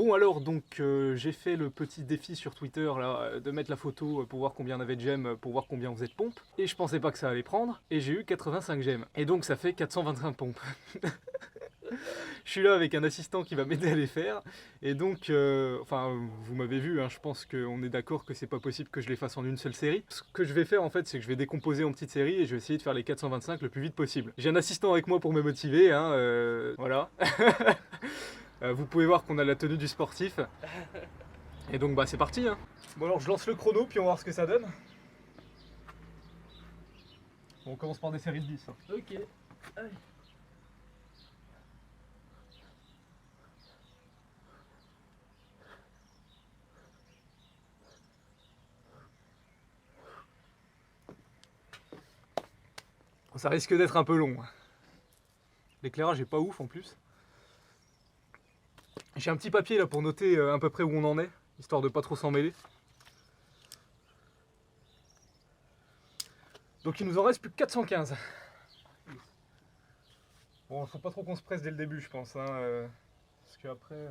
Bon alors, donc j'ai fait le petit défi sur Twitter là, de mettre la photo pour voir combien on avait de j'aime, pour voir combien on faisait de pompes. Et je pensais pas que ça allait prendre, et j'ai eu 85 j'aime. Et donc ça fait 425 pompes. Je suis là avec un assistant qui va m'aider à les faire. Et donc, enfin, vous m'avez vu, hein, je pense qu'on est d'accord que c'est pas possible que je les fasse en une seule série. Ce que je vais faire en fait, c'est que je vais décomposer en petites séries et je vais essayer de faire les 425 le plus vite possible. J'ai un assistant avec moi pour me motiver, hein, voilà. Vous pouvez voir qu'on a la tenue du sportif. Et donc bah c'est parti hein. Bon alors je lance le chrono puis on va voir ce que ça donne. Bon, on commence par des séries de 10. Hein. Ok. Allez. Ça risque d'être un peu long. L'éclairage est pas ouf en plus. J'ai un petit papier là pour noter à peu près où on en est, histoire de pas trop s'en mêler. Donc il nous en reste plus que 415. Bon, faut pas trop qu'on se presse dès le début je pense. Hein, parce qu'après...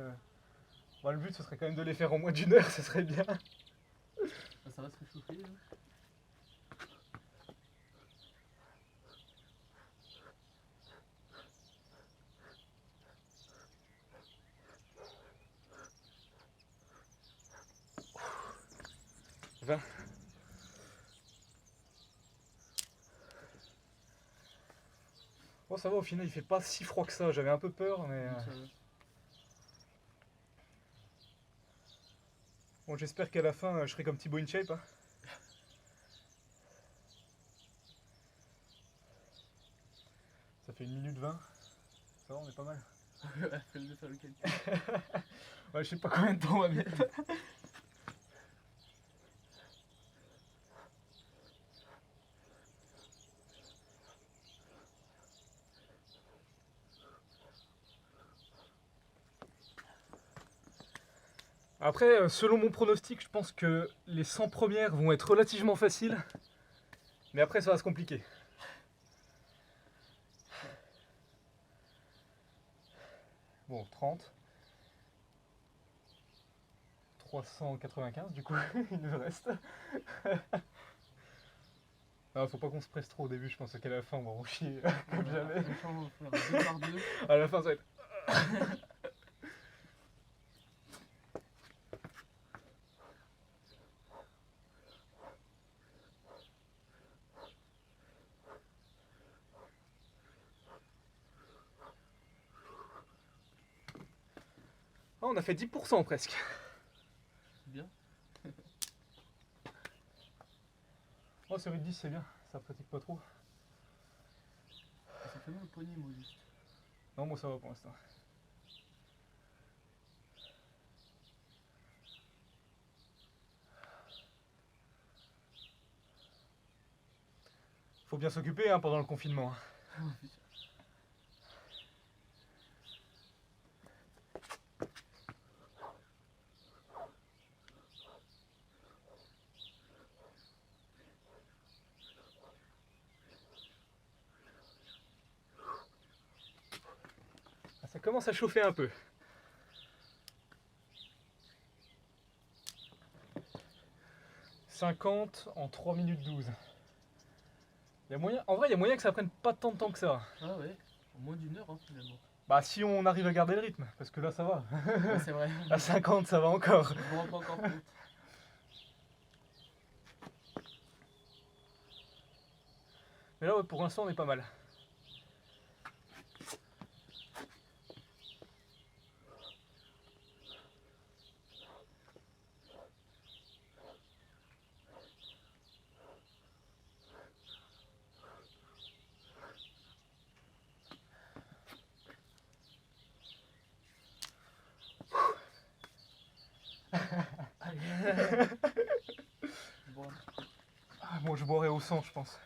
Bon, le but ce serait quand même de les faire en moins d'une heure, ce serait bien. Ça va se réchauffer là. Bon ça va, au final il fait pas si froid que ça, j'avais un peu peur mais... Bon j'espère qu'à la fin je serai comme Thibaut InShape. Hein. Ça fait 1 minute 20. Ça va, on est pas mal. Flemme de faire le calcul. Ouais, je sais pas combien de temps on va mettre. Après, selon mon pronostic, je pense que les 100 premières vont être relativement faciles. Mais après, ça va se compliquer. Bon, 30. 395, du coup, il nous reste. Ah, faut pas qu'on se presse trop au début, je pense qu'à la fin, on va en chier comme jamais. On va faire 2 par 2. À la fin, ça va être... Ah, on a fait 10% presque. Bien. Oh, série de 10, c'est bien, ça pratique pas trop. Ça fait mal au poignet moi juste. Non, moi ça va pour l'instant. Faut bien s'occuper hein, pendant le confinement. Ça commence à chauffer un peu. « 50 en 3 minutes 12. Y a moyen, en vrai, il y a moyen que ça prenne pas tant de temps que ça. Ah ouais, en moins d'une heure hein, finalement. Bah si on arrive à garder le rythme, parce que là ça va. Ouais, c'est vrai. À 50 ça va encore. Je me rends pas encore compte. Mais là ouais, pour l'instant on est pas mal. Bon. Ah, bon je boirai au 100 je pense.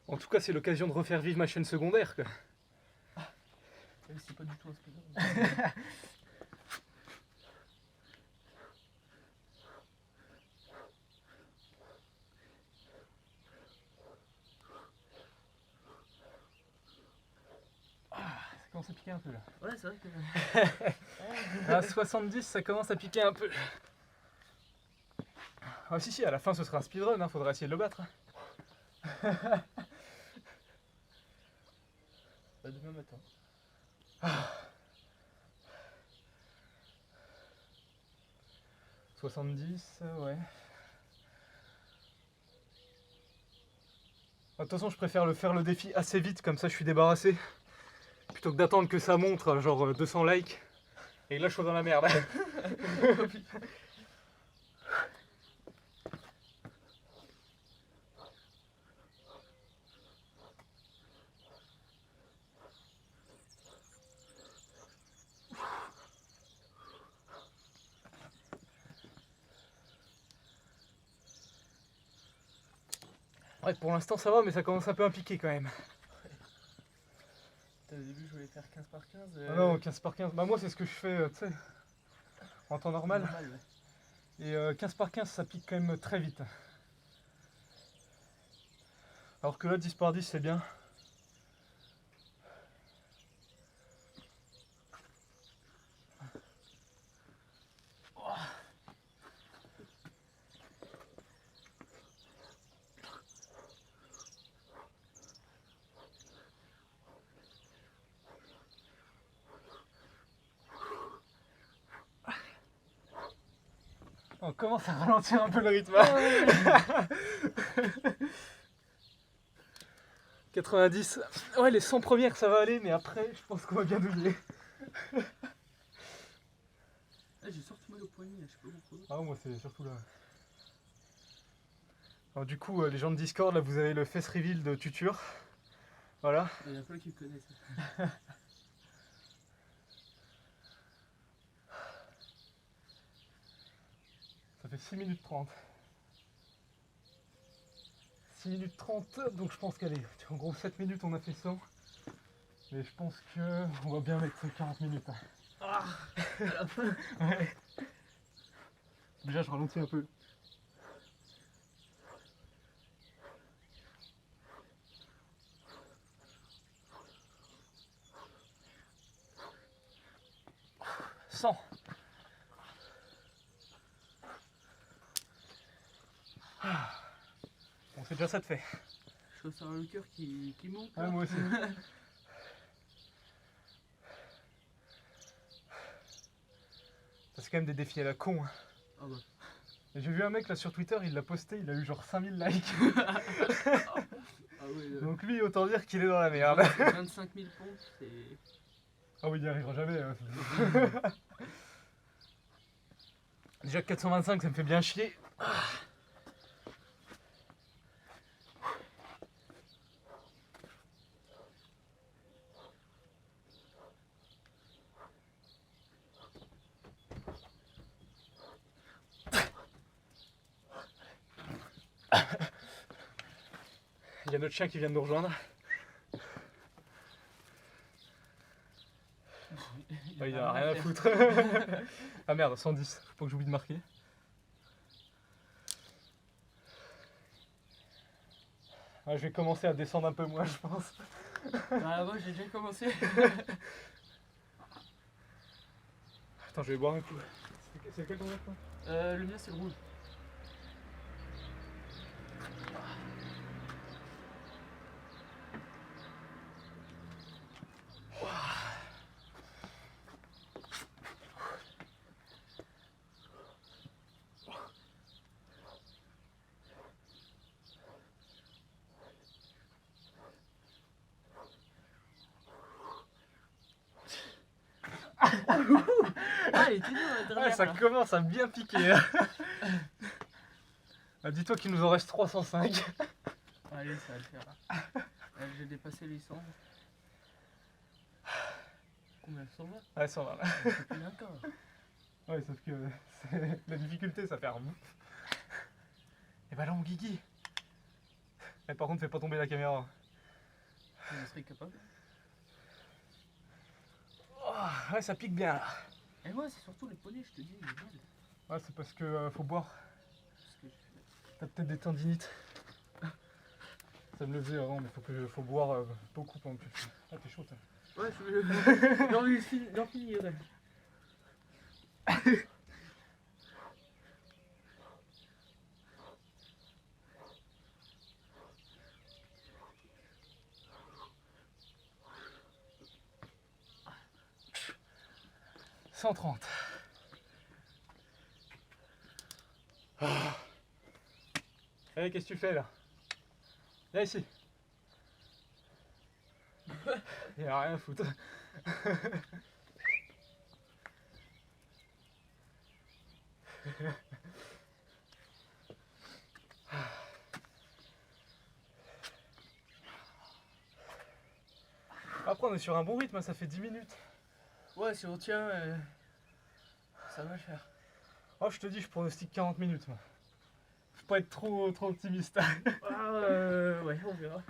En tout cas c'est l'occasion de refaire vivre ma chaîne secondaire quoi. C'est pas du tout inspirant. piquer un peu là. Ouais, c'est vrai que. À 70, ça commence à piquer un peu. Ah si, à la fin ce sera un speedrun, hein, faudra essayer de le battre. Bah, demain matin. 70, ouais. De toute façon, je préfère faire le défi assez vite, comme ça je suis débarrassé. Plutôt que d'attendre que ça montre, genre 200 likes. Et là, je suis dans la merde. Ouais, pour l'instant ça va, mais ça commence un peu à piquer quand même. Au début, je voulais faire 15 par 15. Ah non, 15 par 15. Bah moi, c'est ce que je fais, tu sais, en temps normal. Ouais. Et 15 par 15, ça pique quand même très vite. Alors que là, 10 par 10, c'est bien. On commence à ralentir un peu le rythme. 90, ouais, les 100 premières ça va aller, mais après je pense qu'on va bien douiller. Ah, j'ai sorti mal au poignet, je sais pas pourquoi. Ah, moi c'est surtout là. Alors, du coup, les gens de Discord, là vous avez le face reveal de Tutur. Voilà. Il y en a plein qui me connaissent. Ça fait 6 minutes 30. 6 minutes 30, donc je pense qu'allez, en gros 7 minutes on a fait 100. Mais je pense que on va bien mettre 40 minutes. Ah, à la fin. Ouais. Déjà je ralentis un peu. « 100 ». Bon, c'est déjà ça de fait. Je ressens le cœur qui monte. Ouais, là. moi aussi. Ça, c'est quand même des défis à la con. Hein. Ah bah. Et j'ai vu un mec là sur Twitter, il l'a posté, il a eu genre 5000 likes. Ah ouais, Donc lui, autant dire qu'il est dans la merde. 25 000 pompes, c'est. Ah oui, il n'y arrivera jamais. Hein. Déjà 425, ça me fait bien chier. Il y a notre chien qui vient de nous rejoindre. Il a rien à foutre. Ah merde, 110, faut pas que j'oublie de marquer. Ouais, je vais commencer à descendre un peu moins, je pense. Ah, moi j'ai déjà commencé. Attends, je vais boire un coup. C'est lequel ton verre, toi ? Le mien c'est le rouge. Ah, il était dur la dernière. Ouais, ça là. commence à bien piquer. Hein. Ah, dis-toi qu'il nous en reste 305. Allez, ça va le faire. J'ai dépassé les 100. Combien 120? Ouais, 120. C'est plus encore. Ouais, sauf que la difficulté, ça fait un bout. Et bah là, mon Guigui. Et par contre, fais pas tomber la caméra. Je serais capable. Oh, ouais, ça pique bien là. Et moi, c'est surtout les poignets, je te dis, il est mal. Ouais, c'est parce que faut boire. Parce que je- T'as peut-être des tendinites. Ça me le faisait avant, mais faut boire beaucoup pendant que tu fais. Ah, t'es chaud, toi. Ouais, j'ai envie d'en finir. 130. Ah. Allez, qu'est-ce que tu fais là? Viens ici. Il n'y a rien à foutre. Après, on est sur un bon rythme, ça fait 10 minutes. Ouais, si on tient, ça va le faire. Oh, je te dis, je pronostique 40 minutes. Moi. Faut pas être trop optimiste. Ah, ouais, on verra.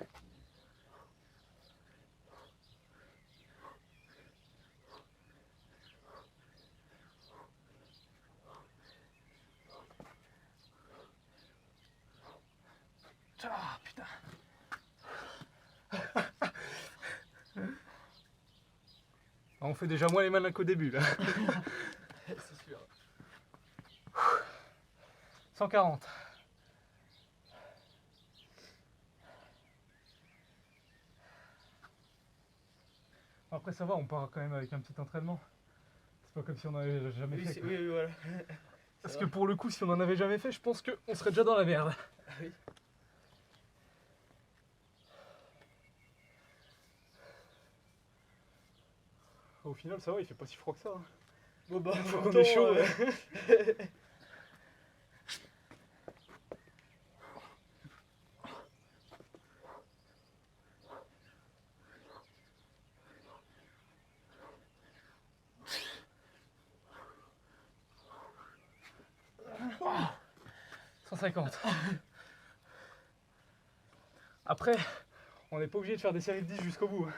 Ah, putain. On fait déjà moins les malins qu'au début là. C'est sûr. 140. Après ça va, on part quand même avec un petit entraînement. C'est pas comme si on n'avait jamais Oui, fait. Quoi. oui, voilà. Parce que pour le coup, si on en avait jamais fait, je pense qu'on serait déjà dans la merde. Ah oui. Au final, ça va, il fait pas si froid que ça. Hein. Bon bah, Faut qu'on est chaud. Oh, 150. Après, on n'est pas obligé de faire des séries de 10 jusqu'au bout.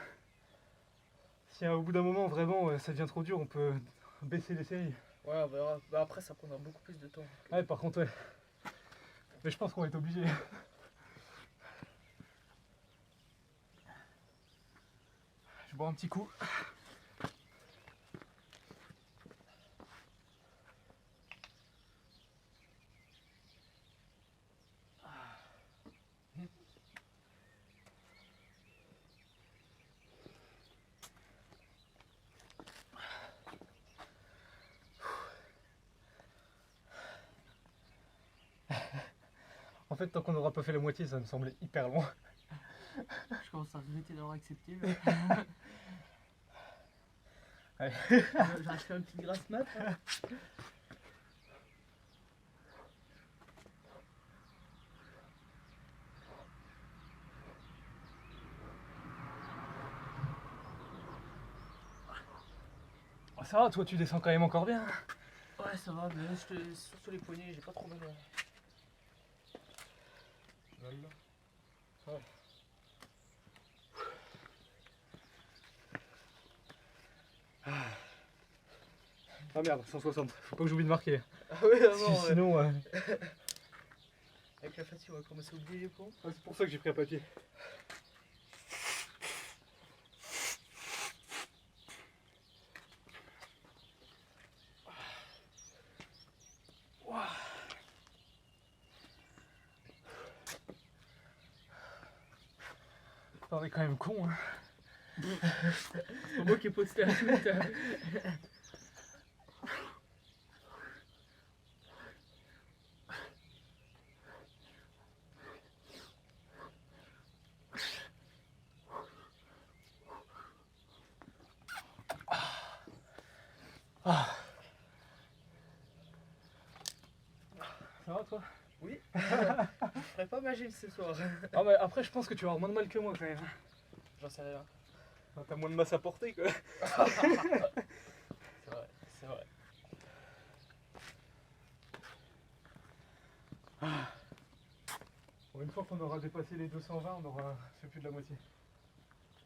Si au bout d'un moment, vraiment, ça devient trop dur, on peut baisser les séries. Ouais, on verra. Bah, après, ça prendra beaucoup plus de temps. Ouais, par contre, ouais. Mais je pense qu'on va être obligé. Je bois un petit coup. En fait, tant qu'on n'aura pas fait la moitié, ça me semblait hyper loin. Je commence à regretter d'avoir accepté. Allez. J'aurais fait un petit grasse mat. Hein. Ça va, toi tu descends quand même encore bien. Ouais, ça va, mais là, surtout les poignets, j'ai pas trop mal. Ouais. Ah merde, 160, faut pas que j'oublie de marquer. Ah ouais, non, ouais. Sinon, Avec la fatigue, on va commencer à oublier les points. c'est pour ça que j'ai pris un papier. On est quand même con. Hein. C'est moi qui ai posté un tweet. Ah. Ça va toi? Oui. Je ferai pas ma gym ce soir. Ah mais après je pense que tu vas avoir moins de mal que moi quand même. J'en sais rien. T'as moins de masse à porter quoi. C'est vrai, c'est vrai. Bon, une fois qu'on aura dépassé les 220, on aura fait plus de la moitié.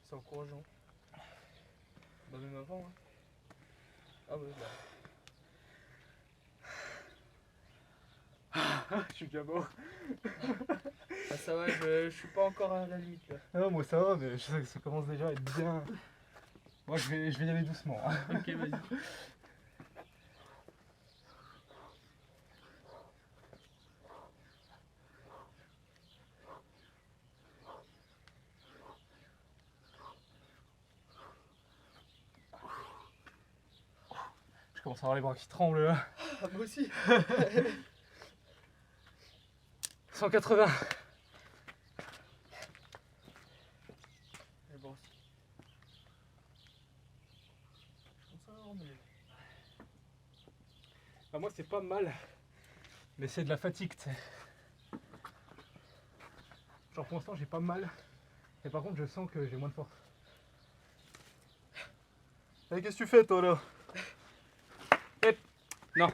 C'est encourageant. Bah même avant. Hein. Ah ouais, bah. Je suis bien mort. Ah, ça va, je suis pas encore à la limite là. Non, moi ça va, mais je sais que ça commence déjà à être bien. Moi je vais y aller doucement. Hein. Ok, vas-y. Je commence à avoir les bras qui tremblent là. Ah, moi aussi. 180. Et bon aussi. Je pense à mais... Bah, moi c'est pas mal. Mais c'est de la fatigue, tu sais. Genre pour l'instant j'ai pas mal. Et par contre je sens que j'ai moins de force. Eh, qu'est-ce que tu fais toi là? Eh, non.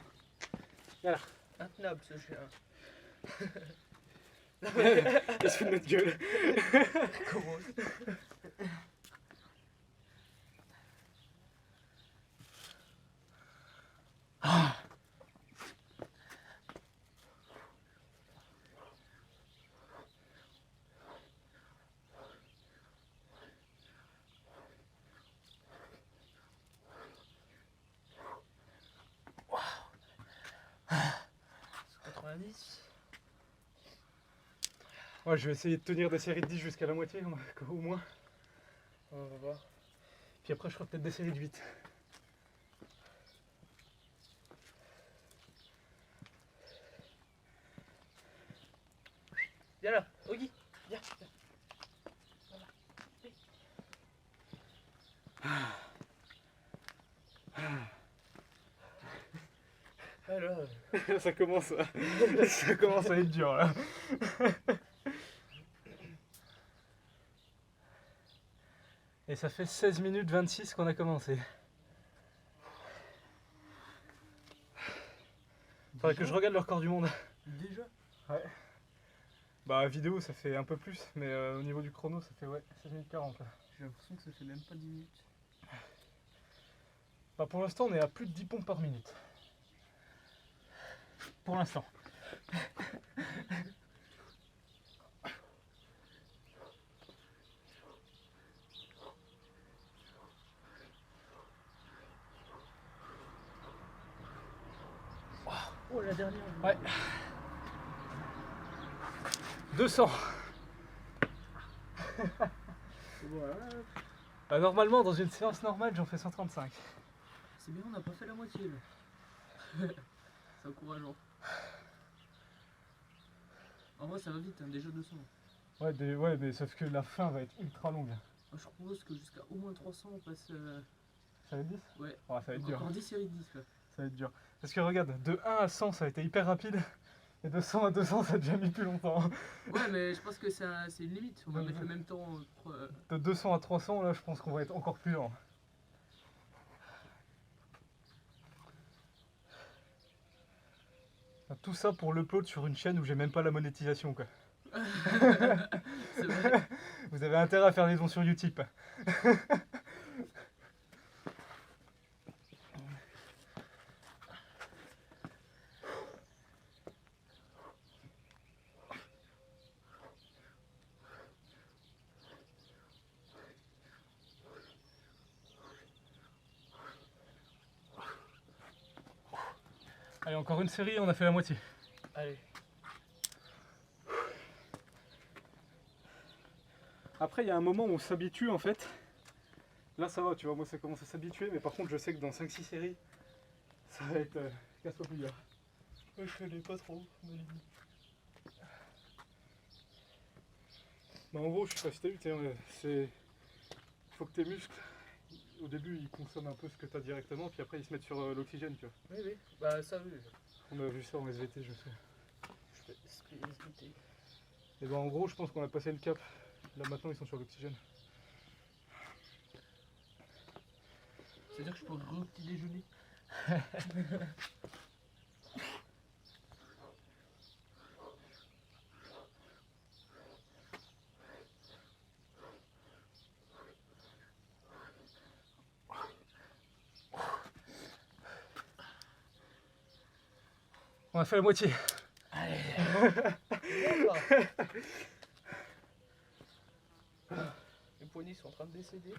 Voilà. Intenable ce chien. Il se fout de notre gueule. Comment? Ouais, je vais essayer de tenir des séries de 10 jusqu'à la moitié au moins. On va voir. Puis après je ferai peut-être des séries de 8. Viens là, Oggy, viens. Voilà. Alors, ça commence à être dur là. Et ça fait 16 minutes 26 qu'on a commencé. Faudrait que je regarde le record du monde. déjà? Ouais. Bah vidéo ça fait un peu plus, mais au niveau du chrono ça fait ouais 16 minutes 40 là. J'ai l'impression que ça fait même pas 10 minutes. Bah pour l'instant on est à plus de 10 pompes par minute. Pour l'instant. Oh la dernière. Ouais. 200. Voilà. Bah, normalement dans une séance normale j'en fais 135. C'est bien, on n'a pas fait la moitié là. C'est encourageant. En vrai ça va vite, hein, déjà 200. Ouais, mais sauf que la fin va être ultra longue. Moi, je propose que jusqu'à au moins 300 on passe... Ça va être 10? Ouais. Ouais, ça va être dur. Encore 10 séries de 10 quoi. Ça va être dur. Parce que regarde, de 1 à 100 ça a été hyper rapide. Et de 100 à 200 ça a déjà mis plus longtemps. Ouais mais je pense que c'est une limite, on va mettre le même temps. De 200 à 300 là je pense qu'on va être encore plus lent. Tout ça pour l'upload sur une chaîne où j'ai même pas la monétisation quoi. C'est vrai. Vous avez intérêt à faire des dons sur Utip. Allez, encore une série, on a fait la moitié. Allez. Après, il y a un moment où on s'habitue en fait. Là, ça va, tu vois, moi ça commence à s'habituer, mais par contre, je sais que dans 5-6 séries, ça va être 4 fois plus dur. Ouais, je connais pas trop. Bah, en gros, je sais pas si t'as vu, c'est. Faut que tes muscles, au début, ils consomment un peu ce que t'as directement, puis après, ils se mettent sur l'oxygène, tu vois. Oui, oui. Bah, ça, oui. On a vu ça en SVT, je sais. Je fais SVT. Et bah, en gros, je pense qu'on a passé le cap. Là, maintenant, ils sont sur l'oxygène. C'est-à-dire que je peux au petit déjeuner. On a fait la moitié. Allez. Les poignets sont en train de décéder.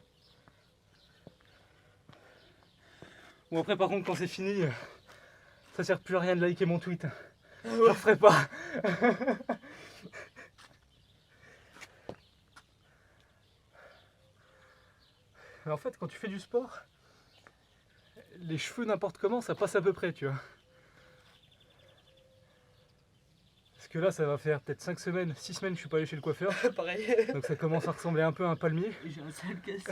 Bon après par contre quand c'est fini, ça sert plus à rien de liker mon tweet. Je le referai pas. Mais en fait quand tu fais du sport, les cheveux n'importe comment ça passe à peu près tu vois. Parce que là ça va faire peut-être 5 semaines, 6 semaines que je suis pas allé chez le coiffeur. Pareil. Donc ça commence à ressembler un peu à un palmier. Et j'ai un sale casse.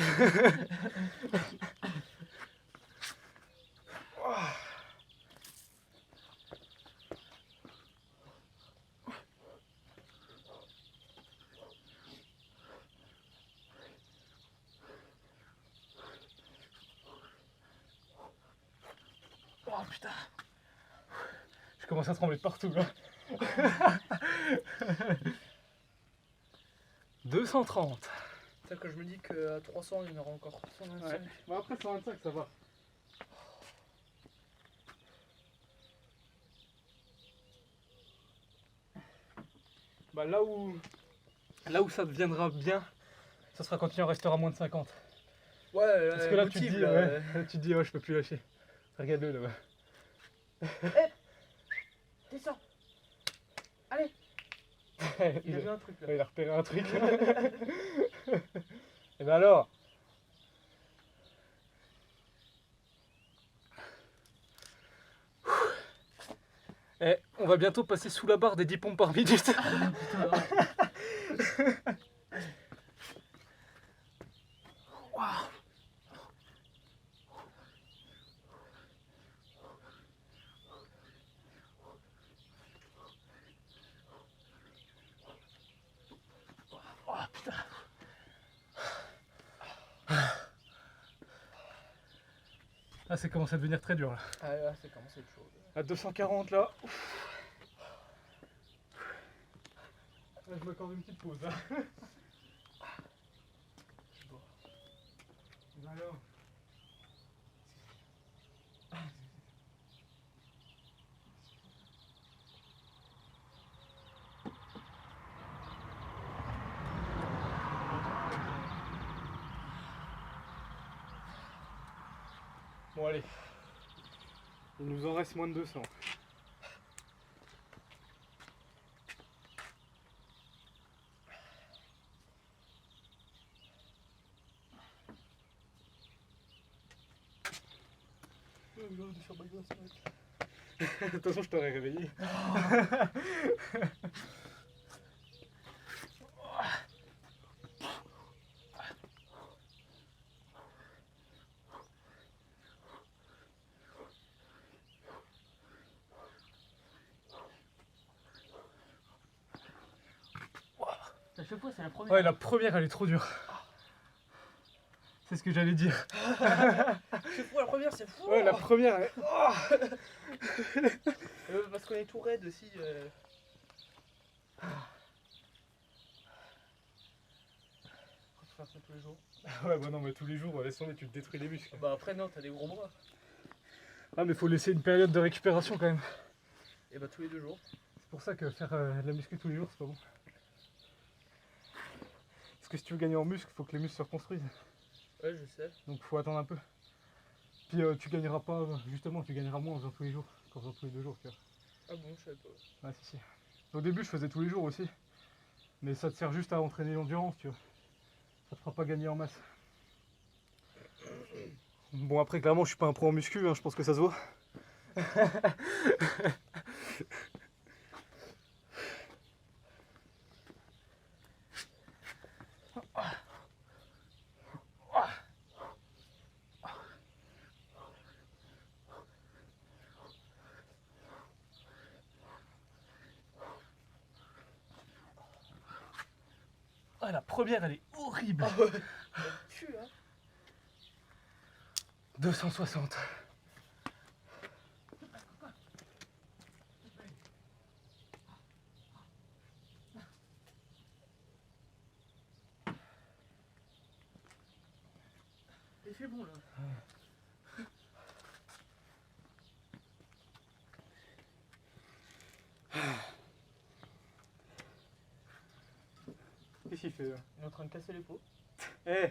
Oh putain. Je commence à trembler de partout là. 230. C'est que je me dis qu'à 300 il y en aura encore 125. Ouais. Bon, après 125 ça va. Bah là où ça deviendra bien, ça sera quand il en restera moins de 50. Ouais, Parce que là tu te dis, ouais, là, tu te dis ouais, je peux plus lâcher. Regarde-le là-bas. Descends. Allez. Il a vu un truc là. Ouais, il a repéré un truc. Et ben alors. Eh, on va bientôt passer sous la barre des 10 pompes par minute. Waouh. Oh putain. Ah, c'est commencé à devenir très dur là. Ah là, c'est commencé à être chaud. À 240 là. Là, je m'accorde une petite pause. Hein. Ben alors. Bon allez, il nous en reste moins de 200. De toute façon je t'aurais réveillé. À chaque fois c'est la première. Ouais, la première elle est trop dure. C'est ce que j'allais dire. C'est fou, la première c'est fou. Ouais, la première elle... Parce qu'on est tout raide aussi. Faut faire ça tous les jours. Ouais, bah non, mais tous les jours, laisse tomber, tu te détruis les muscles. Bah après non, t'as des gros bras. Ah, mais faut laisser une période de récupération quand même. Et bah tous les 2 jours. C'est pour ça que faire de la muscu tous les jours, c'est pas bon. Parce que si tu veux gagner en muscle, faut que les muscles se reconstruisent. Ouais, je sais. Donc faut attendre un peu. Puis tu gagneras pas, justement, tu gagneras moins en faisant tous les jours qu'en faisant tous les 2 jours, tu vois. Ah bon, je savais pas. Ouais, si, si. Au début, je faisais tous les jours aussi. Mais ça te sert juste à entraîner l'endurance, tu vois. Ça te fera pas gagner en masse. Bon, après, clairement, je suis pas un pro en muscu, hein, je pense que ça se voit. Ah, la première, elle est horrible. Ah ouais. Elle tue, hein. 260. Il fait bon là. Qu'est-ce qu'il fait là? Il est en train de casser les pots. Eh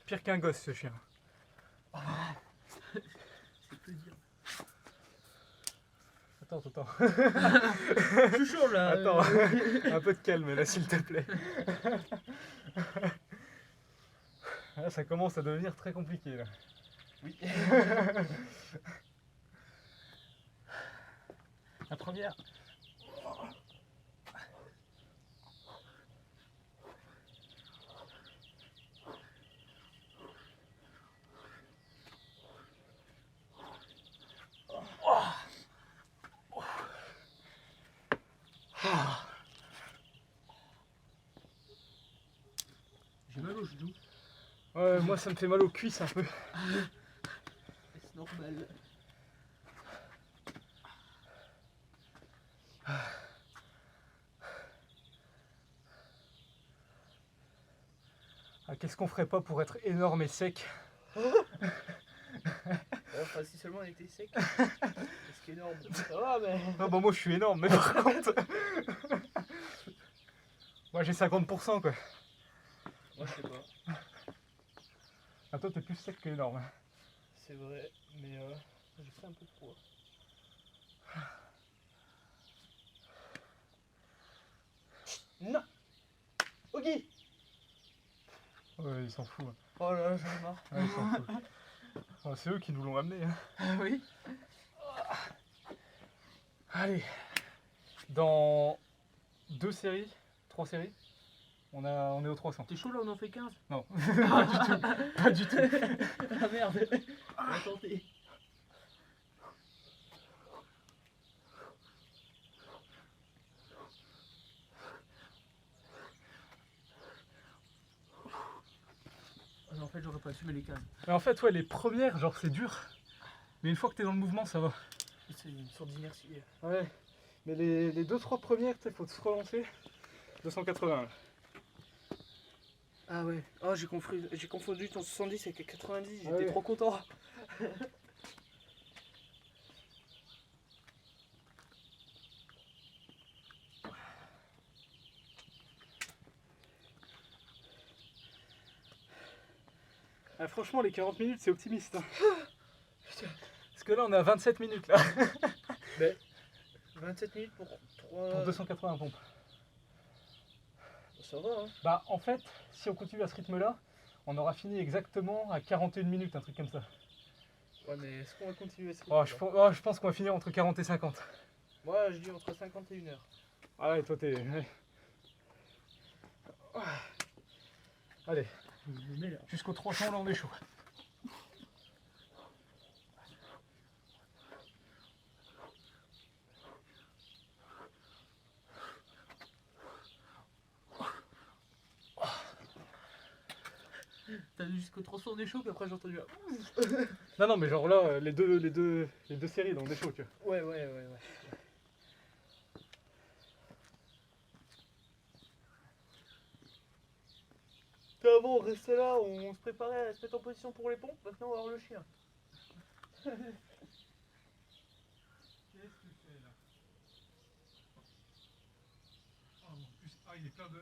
Pire qu'un gosse ce chien. C'est peu dire. Attends. Je suis chaud là. Attends, un peu de calme là s'il te plaît. Là, ça commence à devenir très compliqué là. Oui. La première. J'ai mal aux genoux. Ouais, moi ça me fait mal aux cuisses un peu. C'est normal. Ah, qu'est-ce qu'on ferait pas pour être énorme et sec? Enfin, si seulement on était sec. C'est énorme. Ça va, mais. Non, bah moi je suis énorme, mais par contre. Moi j'ai 50% quoi. Moi, je sais pas. Ah, toi t'es plus sec que énorme. C'est vrai, mais j'ai pris un peu de poids. Non. Ok. Ouais, ils s'en foutent. Oh là là, j'en ai marre. Ouais, ils s'en foutent. Ah, c'est eux qui nous l'ont amené. Hein. Ah oui. Allez, dans 2 séries, 3 séries, on est au 300. T'es chaud là, on en fait 15? Non, pas du tout, pas du tout. Ah merde. On va tenter. Ah non, en fait, j'aurais pas assumé les 15. Mais en fait, ouais, les premières, genre c'est dur. Mais une fois que t'es dans le mouvement, ça va. C'est une sorte d'inertie. Ouais, mais les 2-3 premières, tu sais, faut se relancer. 280. Ah ouais. Oh, j'ai confondu ton 70 avec 90. J'étais ouais. trop content. Ah, franchement, les 40 minutes, c'est optimiste. Hein. Parce que là, on est à 27 minutes là. 27 minutes pour 3. Pour 280 pompes. Ça va, hein. Bah, en fait, si on continue à ce rythme-là, on aura fini exactement à 41 minutes, un truc comme ça. Ouais, mais est-ce qu'on va continuer ce Oh, rythme-là? je pense qu'on va finir entre 40 et 50. Moi, je dis entre 50 et 1 heure. Ah ouais, toi t'es. Ouais. Allez, Je me mets là. jusqu'au 300, là on est chaud. T'as vu jusqu'au 300 on est chaud, puis après j'ai entendu. Non, mais genre là, les deux séries, là on est chaud, tu vois. Ouais. Avant, on restait là, on se préparait à se mettre en position pour les pompes, maintenant on va voir le chien. Qu'est-ce que c'est là? Oh, en plus, il est plein de.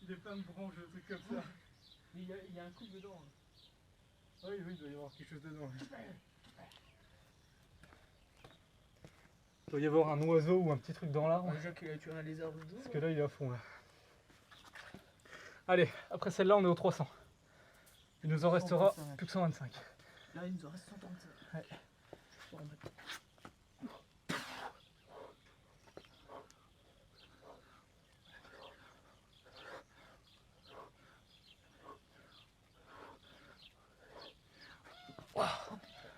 Il est plein de branches, de trucs comme ça. Mais il y a un coup dedans. Oui, il doit y avoir quelque chose dedans. Il doit y avoir un oiseau ou un petit truc dans l'arbre. Déjà qu'il a tué un lézard dedans. Parce que là, il est à fond là. Allez, après celle-là, on est au 300. Il nous en restera 125. plus que 125. Là, il nous en reste 135. Ouais. Faut remettre.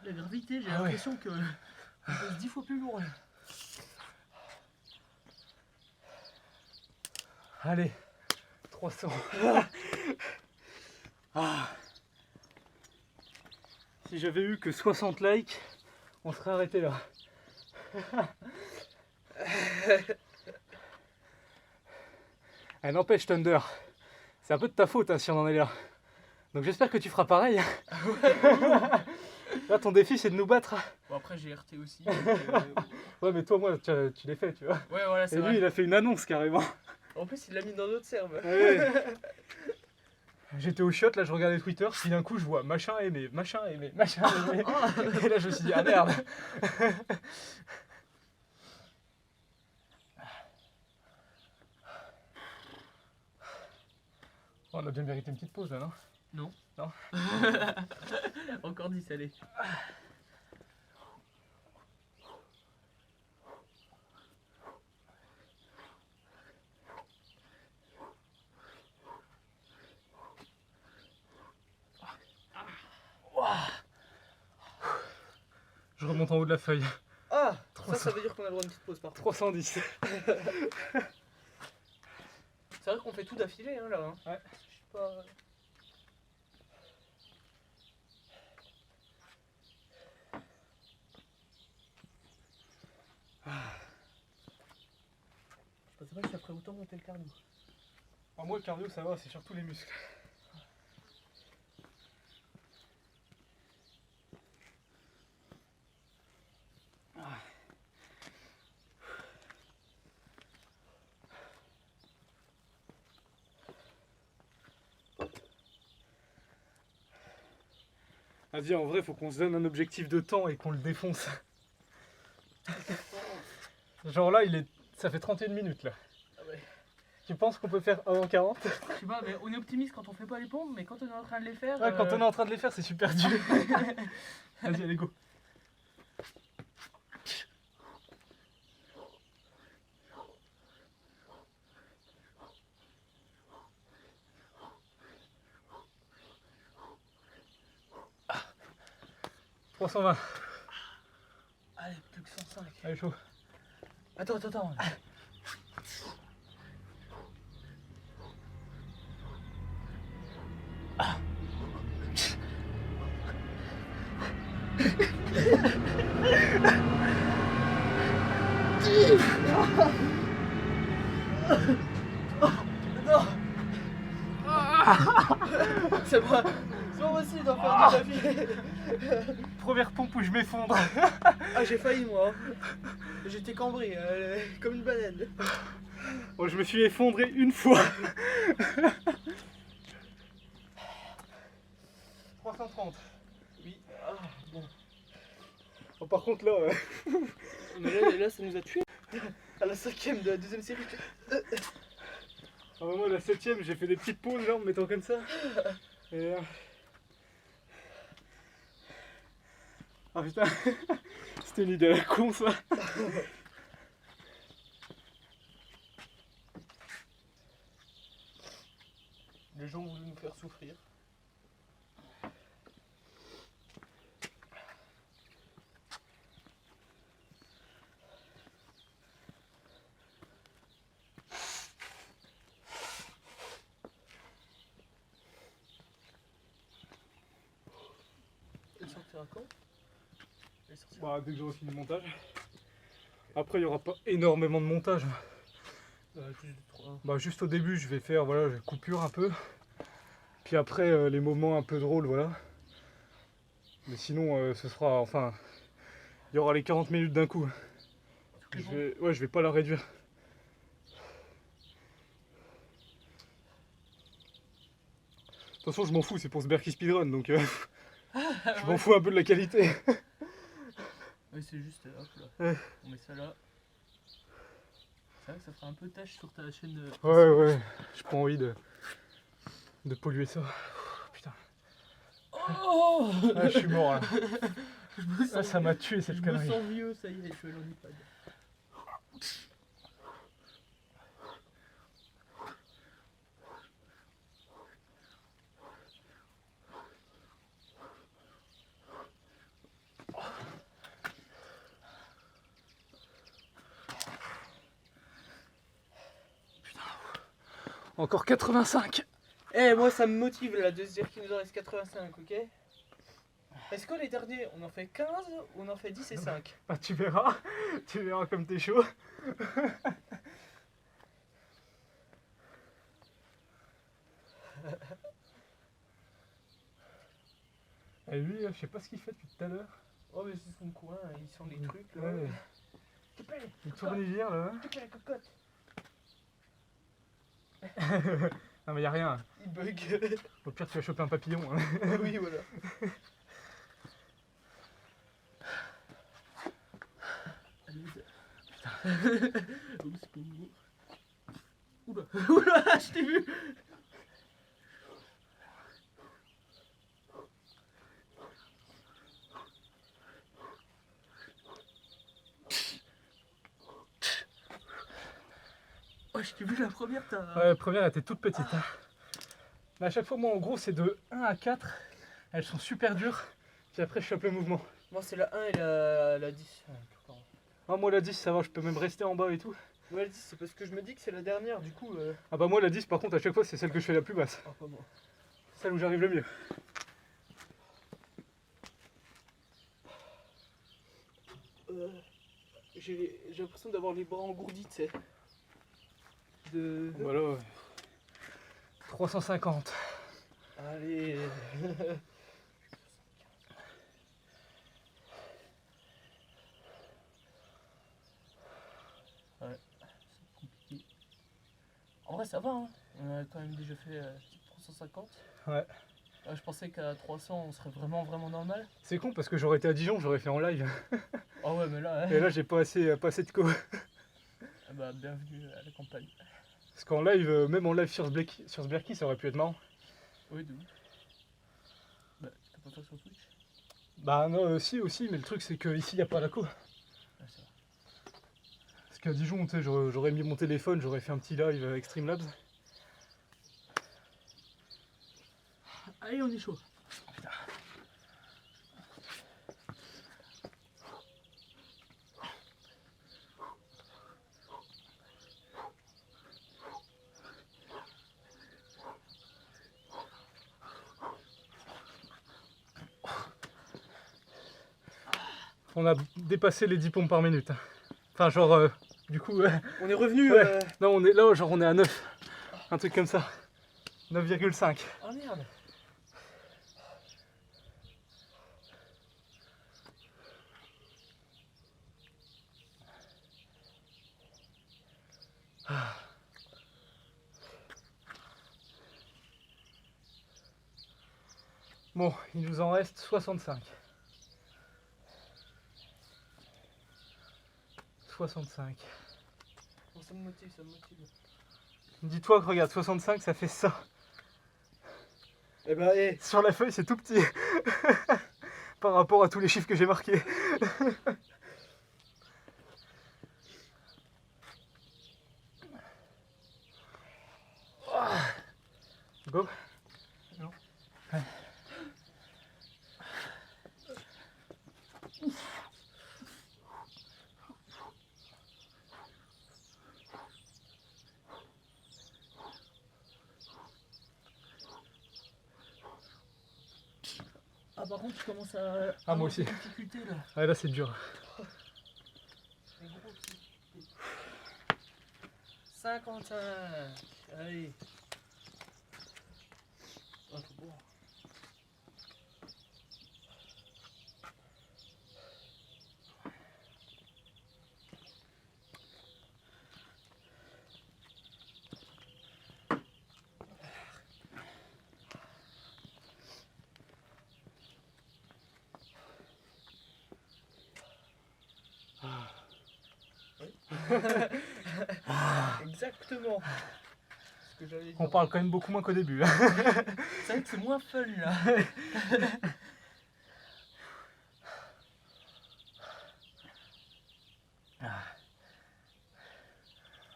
La gravité, j'ai Ah ouais. l'impression que on pèse 10 fois plus lourd. Là. Allez, 300. Ah. Si j'avais eu que 60 likes, on serait arrêté là. Elle n'empêche Thunder, c'est un peu de ta faute hein, si on en est là. Donc j'espère que tu feras pareil. Là ton défi c'est de nous battre. Bon, après, j'ai RT aussi. Ouais mais toi moi tu l'as fait tu vois. Ouais, voilà, Et c'est lui vrai. il a fait une annonce carrément. En plus, il l'a mis dans notre serve. Ouais. J'étais au shot, là je regardais Twitter, puis d'un coup je vois machin aimé, machin aimé, machin aimé. Et là je me suis dit ah merde. On a bien mérité une petite pause là, non? Non. Non. Encore 10, allez. Je remonte en haut de la feuille. Ah, 300. ça veut dire qu'on a le droit à une petite pause par contre. 310. C'est vrai qu'on fait tout d'affilée hein, là. Hein. Ouais. Je sais pas. Je pensais pas que ça ferait autant monter le cardio. Moi le cardio ça va, c'est surtout les muscles. Vas-y, en vrai, faut qu'on se donne un objectif de temps et qu'on le défonce. Genre là, ça fait 31 minutes là. Ah ouais. Tu penses qu'on peut faire 1h40? Je sais pas, mais on est optimiste quand on fait pas les pompes, mais quand on est en train de les faire. Ouais, quand on est en train de les faire, c'est super dur. Vas-y, allez, go. Ah. 320. Allez, plus que 105. Allez, chaud. Attends. Non. C'est pas possible d'en faire de la vie. Première pompe où je m'effondre. Ah, j'ai failli moi. J'étais cambré, comme une banane. Bon, je me suis effondré une fois. 330. Oui. Ah, bon. Oh, par contre là, Mais là, ça nous a tués. À la 5ème de la deuxième série. moi la 7ème, j'ai fait des petites pauses là en me mettant comme ça. Et ah putain, c'était une idée à la con ça. Les gens voulaient nous faire souffrir. Elle sortira quand? Elle sortira. Bah, dès que j'aurai fini le montage. Après, il n'y aura pas énormément de montage. Juste 3. Bah, juste au début, je vais faire voilà, je coupure un peu. Puis après, les moments un peu drôles, voilà. Mais sinon, ce sera. Enfin, il y aura les 40 minutes d'un coup. Je vais pas la réduire. De toute façon, je m'en fous, c'est pour ce Berkey Speedrun, donc je m'en fous un peu de la qualité. Oui, c'est juste, hop là. Ouais. On met ça là. C'est vrai que ça fera un peu tâche sur ta chaîne. Ouais, j'ai pas envie de polluer ça. Putain. Oh Ah, je suis mort là. Je me sens, Ça m'a tué cette je me connerie. sens vieux, ça y est, je vais l'onipad. Encore 85. Eh, moi ça me motive là de se dire qu'il nous en reste 85, ok? Est-ce que les derniers on en fait 15 ou on en fait 10 et 5? Ah, tu verras comme t'es chaud. Et lui, je sais pas ce qu'il fait depuis tout à l'heure. Oh, mais c'est son coin, ils sont des trucs là. Ouais. Coupez, Il tourne hier là. coupez la cocotte. Non mais y a rien. Il bug. Au pire tu vas choper un papillon. Hein. Oui, voilà. Putain. Oups, oula, oula, je t'ai vu. Oh, je t'ai vu la première, t'as... Ouais, la première elle était toute petite. Hein. Mais à chaque fois, moi en gros, c'est de 1 à 4. Elles sont super dures. Puis après, je chope le mouvement. Moi, c'est la 1 et la 10. Ah, moi la 10, ça va, je peux même rester en bas et tout. Moi, la 10, c'est parce que je me dis que c'est la dernière, du coup... Ah bah moi la 10, par contre, à chaque fois, c'est celle que je fais la plus basse. Ah, pas moi. Celle où j'arrive le mieux. J'ai l'impression d'avoir les bras engourdis, tu sais. Voilà. 350. Allez. Ouais, c'est compliqué. En vrai, ça va, hein. On a quand même déjà fait 350. Ouais. Je pensais qu'à 300, on serait vraiment dans le mal. C'est con parce que j'aurais été à Dijon, j'aurais fait en live. Ah ouais, mais là, Et là, j'ai pas assez de co. Ah bah, bienvenue à la campagne. Parce qu'en live, même en live sur Sberky, ça aurait pu être marrant. Oui, de ouf. Bah, tu peux pas faire sur Twitch? Bah non, si aussi, mais le truc c'est qu'ici, il n'y a pas la co. Ouais, c'est vrai. Parce qu'à Dijon, tu sais, j'aurais mis mon téléphone, j'aurais fait un petit live avec Streamlabs. Allez, on est chaud. Putain. On a dépassé les 10 pompes par minute. Enfin, genre, du coup, On est revenu. ouais. Non, on est là, genre, on est à 9. Un truc comme ça. 9,5. Oh merde. Bon, il nous en reste 65. 65. Bon, ça me motive, ça me motive. Dis-toi que regarde, 65 ça fait ça. Eh bah, eh. Sur la feuille c'est tout petit. Par rapport à tous les chiffres que j'ai marqués. Go. Non. Ouais. Ah, par contre, tu commences à. Ah, moi aussi. Difficulté là. Ouais, là c'est dur. Les gros petits. 55. Allez. Ah, c'est bon. Exactement. Ce que j'allais dire. On parle quand même beaucoup moins qu'au début. C'est vrai que c'est moins fun là.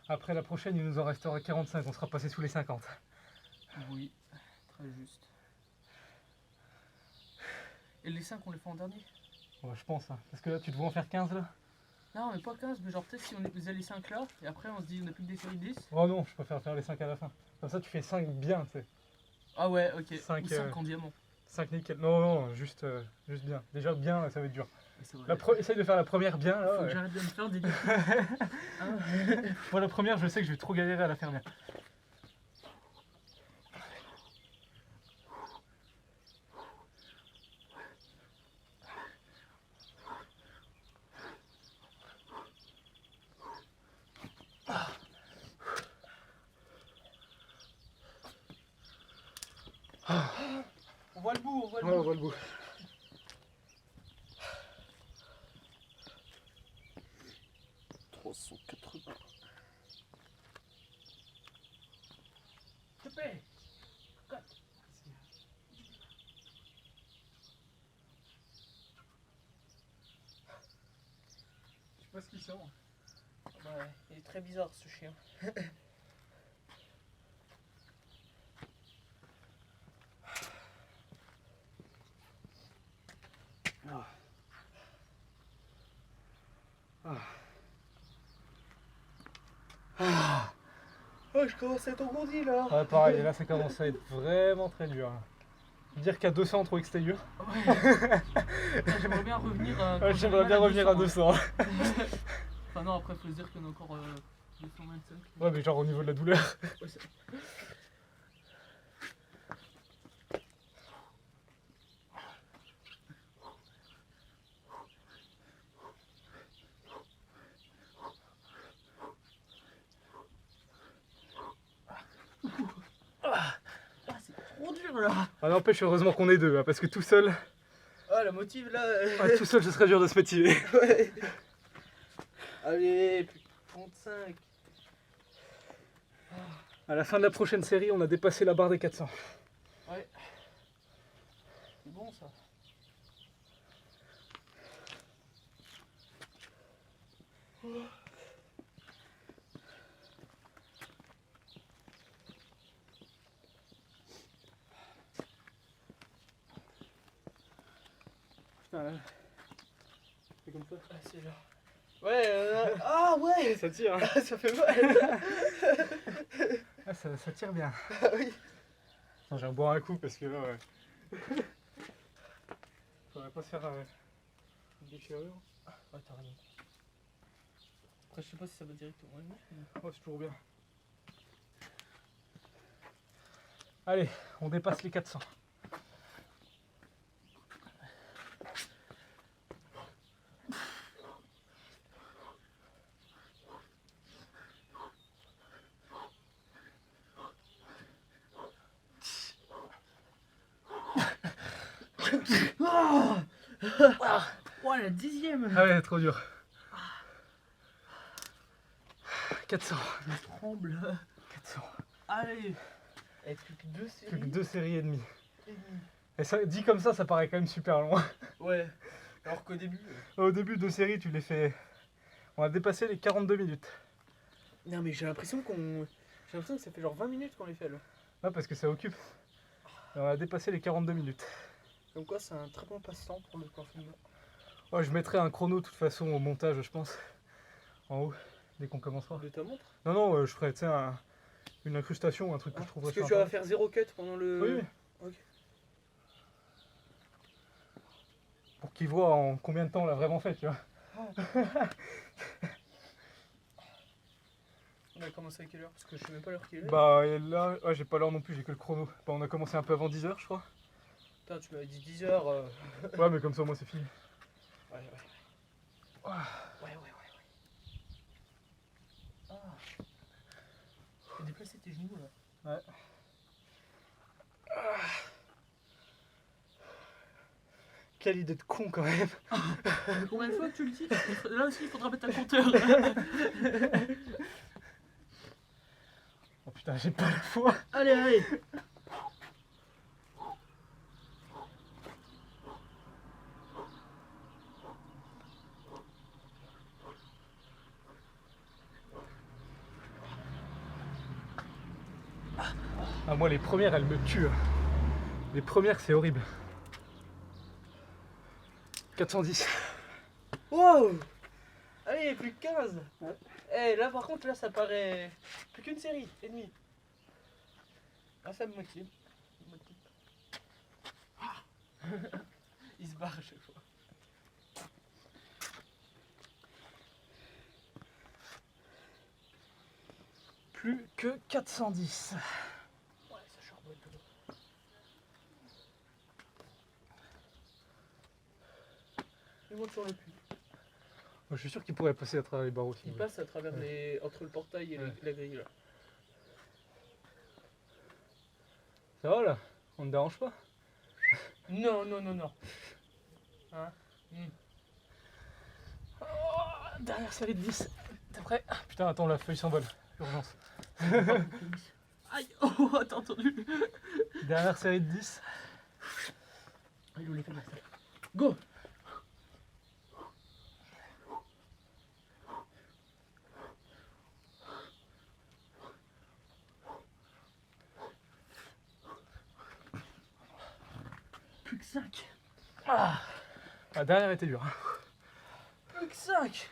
Après la prochaine il nous en restera 45, on sera passé sous les 50. Oui, très juste. Et les 5 on les fait en dernier? Ouais, je pense, hein. Parce que là tu devrais en faire 15 là. Non, mais pas 15, mais genre peut-être si on faisait les 5 là, et après on se dit on a plus que des séries de 10. Oh non, je préfère faire les 5 à la fin. Comme ça tu fais 5 bien, tu sais. Ah ouais, ok. 5, Ou 5 en diamant. 5 nickel. Non, non, juste bien. Déjà bien, ça va être dur. C'est vrai. Essaye de faire la première bien là. Faut que j'arrête de me faire des Moi la première je sais que je vais trop galérer à la faire bien. voit le Ouais, on bout. voit le bout. S'il te plaît. Je sais pas ce qu'il sort. Ouais, il est très bizarre ce chien. Oh, je commence à être engourdi là. Ouais, pareil, et là ça commence à être vraiment très dur. Là. Dire qu'à 200 trop extérieur. Ouais. J'aimerais bien revenir à. Ouais, j'aimerais bien revenir à 200. Enfin, non, après, faut se dire qu'il y en a encore 225. Ouais, mais genre au niveau de la douleur. Ouais, c'est- Ah, c'est trop dur là. Ah, n'empêche, heureusement qu'on est deux, hein, parce que tout seul, Ah, la motive là. tout seul, ce serait dur de se motiver. Ouais. Allez, plus de 35. À la fin de la prochaine série, on a dépassé la barre des 400. Ouais. C'est bon ça. Putain, là. C'est comme ça. Ah, c'est là. Ouais, ah ouais. Ça tire, hein. Ah, ça fait mal. Ah, ça tire bien. Ah oui. Attends, je vais boire un coup parce que là, ouais. Faudrait pas se faire une déchirure. Ouais, t'as raison. Après, je sais pas si ça va directement aller. Ouais, c'est toujours bien. Allez, on dépasse les 400. Oh, la 10ème. Ah ouais, trop dur. 400. Je tremble. 400. Allez. Et plus que 2 Plus séries. que 2 séries et demie. et demie. Et ça, dit comme ça paraît quand même super long. Ouais. Alors qu'au début. Au début, 2 séries, tu les fais. On a dépassé les 42 minutes. Non, mais j'ai l'impression qu'on. J'ai l'impression que ça fait genre 20 minutes qu'on les fait là. Ouais, parce que ça occupe. Et on a dépassé les 42 minutes. Comme quoi, c'est un très bon passe-temps pour le confinement. Ouais, je mettrai un chrono de toute façon au montage, je pense. En haut, dès qu'on commencera. De ta montre. Non, non, je ferai, tu sais, une incrustation, un truc que je trouverais Parce que sur tu vas Internet. faire 0 cut pendant le. Oui, oui. Ok. Pour qu'ils voient en combien de temps on l'a vraiment fait, tu vois. On a commencé à quelle heure? Parce que je sais même pas l'heure qu'il est. Bah, et là, ouais, j'ai pas l'heure non plus, j'ai que le chrono. Bah, on a commencé un peu avant 10h, je crois. Putain, tu m'avais dit 10h. Ouais, mais comme ça, moi, c'est fini. Ouais, ouais. Ah. Ouais. Ah. Tu peux déplacer tes genoux là. Ouais. Quelle idée de con, quand même. Combien de fois que tu le dis? Là aussi, il faudra mettre un compteur. Oh putain, j'ai pas la foi. Allez. Ah, moi, les premières, elles me tuent. Les premières, c'est horrible. 410. Wow. Allez, plus que 15. Ouais. Eh, là par contre, là ça paraît plus qu'une série et demie. Ah, ça me motive. Il se barre à chaque fois. Plus que 410. Ouais, ça charbonne tout. Il monte sur le puits. Moi, je suis sûr qu'il pourrait passer à travers les barreaux. Il passe à travers les. Entre le portail et Ouais. la grille là. Ça va là? On ne dérange pas? Non, non, non, non. Hein? Oh, dernière série de 10. T'es prêt? Ah, putain, attends, la feuille s'envole. Urgence. Aïe, oh, t'as entendu? Dernière série de 10. Allez, on les fait là. Go! Plus que 5. Ah, la dernière était dure. Plus que 5.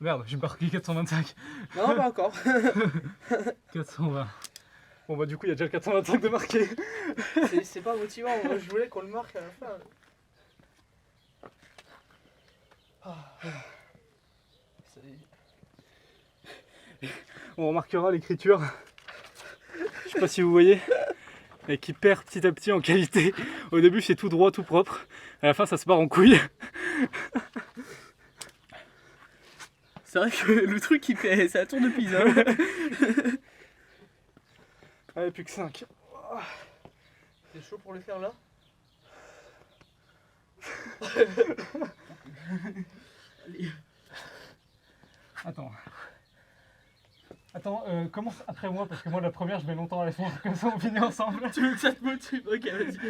Merde, j'ai marqué 425. Non, pas encore. 420. Bon bah du coup il y a déjà le 425 de marqué. C'est pas motivant, moi je voulais qu'on le marque à la fin. Ah. Ça y est. On remarquera l'écriture. Je sais pas si vous voyez. Et qui perd petit à petit en qualité. Au début c'est tout droit, tout propre. À la fin ça se part en couille. C'est vrai que le truc il fait, c'est la tour de Pisa. Allez, plus que 5. T'es chaud pour le faire là? Allez. Attends. Attends, commence après moi parce que moi la première je mets longtemps à la faire, comme ça on finit ensemble. Tu veux que ça te motive? Ok, vas-y.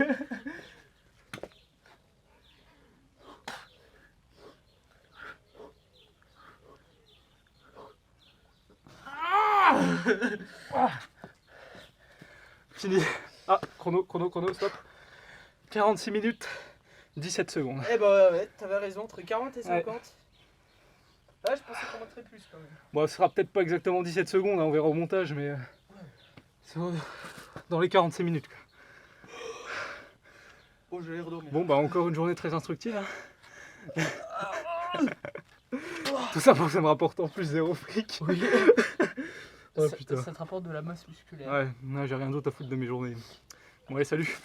Fini. Ah, chrono, stop. 46 minutes, 17 secondes. Eh bah ouais, t'avais raison, entre 40 et 50. Ouais, je pensais qu'on mettrait plus quand même. Bon, ce sera peut-être pas exactement 17 secondes, hein, on verra au montage, mais c'est dans les 46 minutes. Quoi. Oh, je vais redormir. Bon, bah encore une journée très instructive. Hein. Tout ça pour que ça me rapporte en plus 0 fric. Oui. Oh putain. Ça te rapporte de la masse musculaire. Ouais, non, j'ai rien d'autre à foutre de mes journées. Bon, allez, salut.